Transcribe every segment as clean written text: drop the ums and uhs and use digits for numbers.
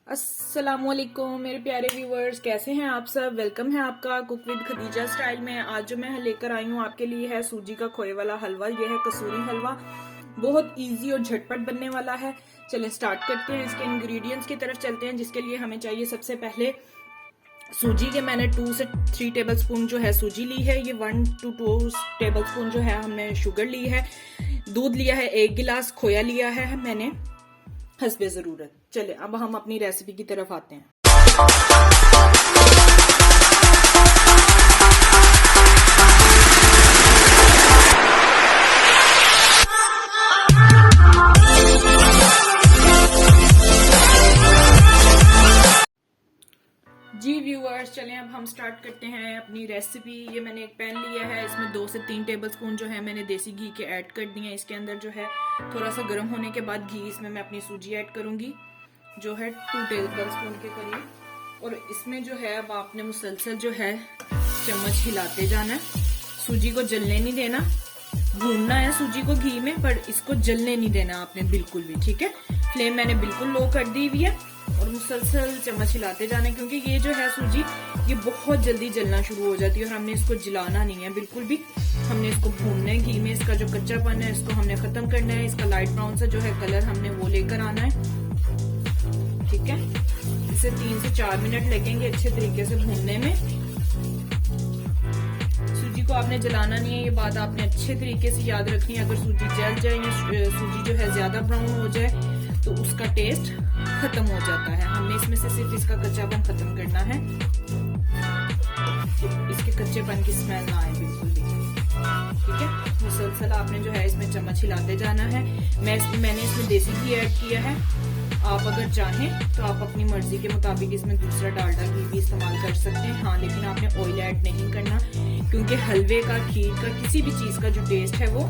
अस्सलामुअलैकुम मेरे प्यारे व्यूवर्स, कैसे हैं आप सब। वेलकम है आपका कुक विद खदीजा स्टाइल में। आज जो मैं लेकर आई हूँ आपके लिए है सूजी का खोए वाला हलवा। यह है कसूरी हलवा, बहुत इजी और झटपट बनने वाला है। चलें स्टार्ट करते हैं। इसके इंग्रेडिएंट्स की तरफ चलते हैं, जिसके लिए हमें चाहिए सबसे पहले सूजी के मैंने 2 से 3 टेबलस्पून जो है सूजी ली है। ये 1 to 2 टेबलस्पून जो है हमने शुगर ली है। दूध लिया है 1 गिलास। खोया लिया है मैंने हस्बे जरूरत। चले अब हम अपनी रेसिपी की तरफ आते हैं। जी व्यूअर्स, चलें अब हम स्टार्ट करते हैं अपनी रेसिपी। ये मैंने एक पैन लिया है, इसमें 2 से 3 टेबलस्पून जो है मैंने देसी घी के ऐड कर दिए हैं। इसके अंदर जो है थोड़ा सा गर्म होने के बाद घी इसमें मैं अपनी सूजी ऐड करूंगी, जो है 2 टेबलस्पून के करीब। और इसमें जो है अब आपने मुसलसल जो है चम्मच हिलाते जाना है। सूजी को जलने नहीं देना, भूनना है सूजी को घी में, पर इसको जलने नहीं देना आपने बिल्कुल भी, ठीक है। फ्लेम मैंने बिल्कुल लो कर दी हुई है और मुसलसल चम्मच हिलाते जाना है, क्योंकि ये जो है सूजी ये बहुत जल्दी जलना शुरू हो जाती है और हमने इसको जलाना नहीं है बिल्कुल भी। हमने इसको भूनना है घी में। इसका जो कच्चापन है इसको हमने खत्म करना है। इसका लाइट ब्राउन सा जो है कलर हमने वो लेकर आना है, ठीक है। इसे 3 से 4 मिनट लगेंगे अच्छे तरीके से भूनने में। सूजी को आपने जलाना नहीं है, ये बात आपने अच्छे तरीके से याद रखनी है। अगर सूजी जल जाए या सूजी जो है ज्यादा ब्राउन हो जाए तो उसका टेस्ट खत्म हो जाता है। हमने इसमें से सिर्फ इसका कच्चापन खत्म करना है, इसके कच्चेपन की स्मेल ना आए बिल्कुल भी, ठीक है। मुसलसल आपने जो है इसमें चम्मच हिलाते जाना है। मैंने इसमें देसी घी ऐड किया है। आप अगर चाहें तो आप अपनी मर्जी के मुताबिक इसमें दूसरा डालडा घी भी इस्तेमाल कर सकते हैं, हाँ, लेकिन आपने ऑयल ऐड नहीं करना, क्योंकि हलवे का, खीर का, किसी भी चीज का जो टेस्ट है वो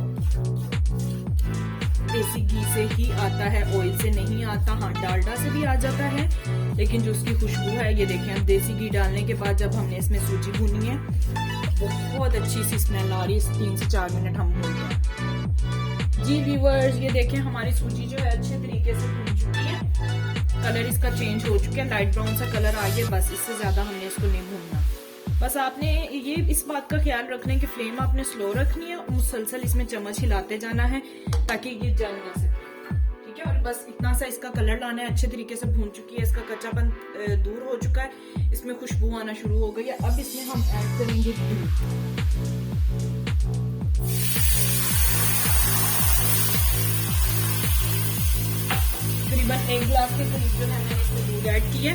देसी घी से ही आता है, ऑयल से नहीं आता। हाँ, डालडा से भी आ जाता है, लेकिन जो उसकी खुशबू है, ये देखें हम देसी घी डालने के बाद जब हमने इसमें सूजी भूनी है बहुत अच्छी सी स्मेल आ रही है। 3 से 4 मिनट हम भून हैं। जी व्यूअर्स, ये देखें हमारी सूजी जो है अच्छे तरीके से भून चुकी है। कलर इसका चेंज हो चुका है, लाइट ब्राउन सा कलर आ गया। बस इससे ज्यादा हमने इसको नहीं भूनना। बस आपने ये इस बात का ख्याल रखना है कि फ्लेम आपने स्लो रखनी है और मुसलसल इसमें चम्मच हिलाते जाना है ताकि ये जल ना सके, ठीक है। और बस इतना सा इसका कलर लाना है। अच्छे तरीके से भून चुकी है, इसका कच्चापन दूर हो चुका है, इसमें खुशबू आना शुरू हो गई है। अब इसमें हम ऐड करेंगे दूध। करीबन 1 गिलास के करीब जो है मैंने इसमें दूध ऐड किया,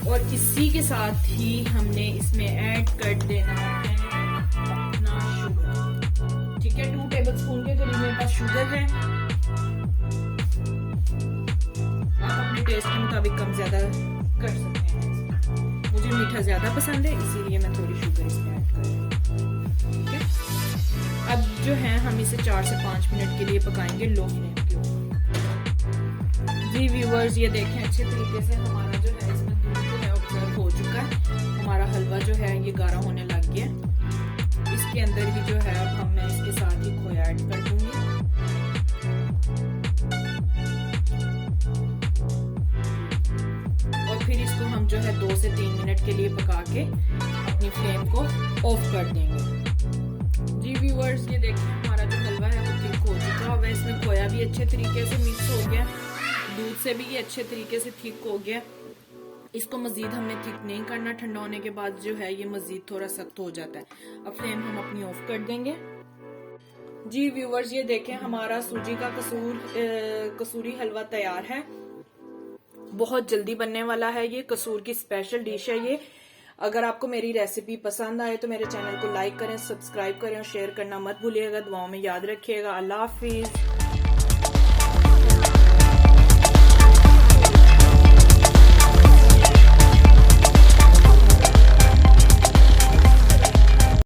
और इसी के साथ ही हमने इसमें ऐड कर देना है अपना शुगर, ठीक है। 2 टेबलस्पून के करीब मेरे पास शुगर है। आप अपने टेस्ट के मुताबिक कम ज्यादा कर सकते हैं। मुझे मीठा ज्यादा पसंद है, इसीलिए मैं थोड़ी शुगर इसमें ऐड कर रही हूँ, ठीक है। अब जो है हम इसे 4 से 5 मिनट के लिए पकाएंगे लो फ्लेम के ऊपर। जी व्यूअर्स, ये देखें अच्छे तरीके से हमारा जो है इसमें दूध जो है ऑब्जर्व हो चुका है। हमारा हलवा जो है ये गाढ़ा होने लग गया। इसके अंदर ही जो है अब मैं इसके साथ ही खोया ऐड कर दूंगी। और फिर इसको हम जो है 2 से 3 मिनट के लिए पका के अपनी फ्लेम को ऑफ कर देंगे। जी व्यूअर्स, ये देखिए हमारा जो हलवा है वो थिक हो चुका है। इसमें खोया भी अच्छे तरीके से मिक्स हो गया, दूध से भी ये अच्छे तरीके से थिक हो गया। इसको मजीद हमने थिक नहीं करना, ठंडा होने के बाद जो है ये मजीद थोड़ा सख्त हो जाता है। अब फ्लेम हम अपनी ऑफ कर देंगे। जी व्यूअर्स, ये देखें हमारा सूजी का कसूरी हलवा तैयार है। बहुत जल्दी बनने वाला है, ये कसूर की स्पेशल डिश है ये। अगर आपको मेरी रेसिपी पसंद आए तो मेरे चैनल को लाइक करें, सब्सक्राइब करें और शेयर करना मत भूलिएगा। दुआओं में याद रखिएगा। अल्लाह हाफिज।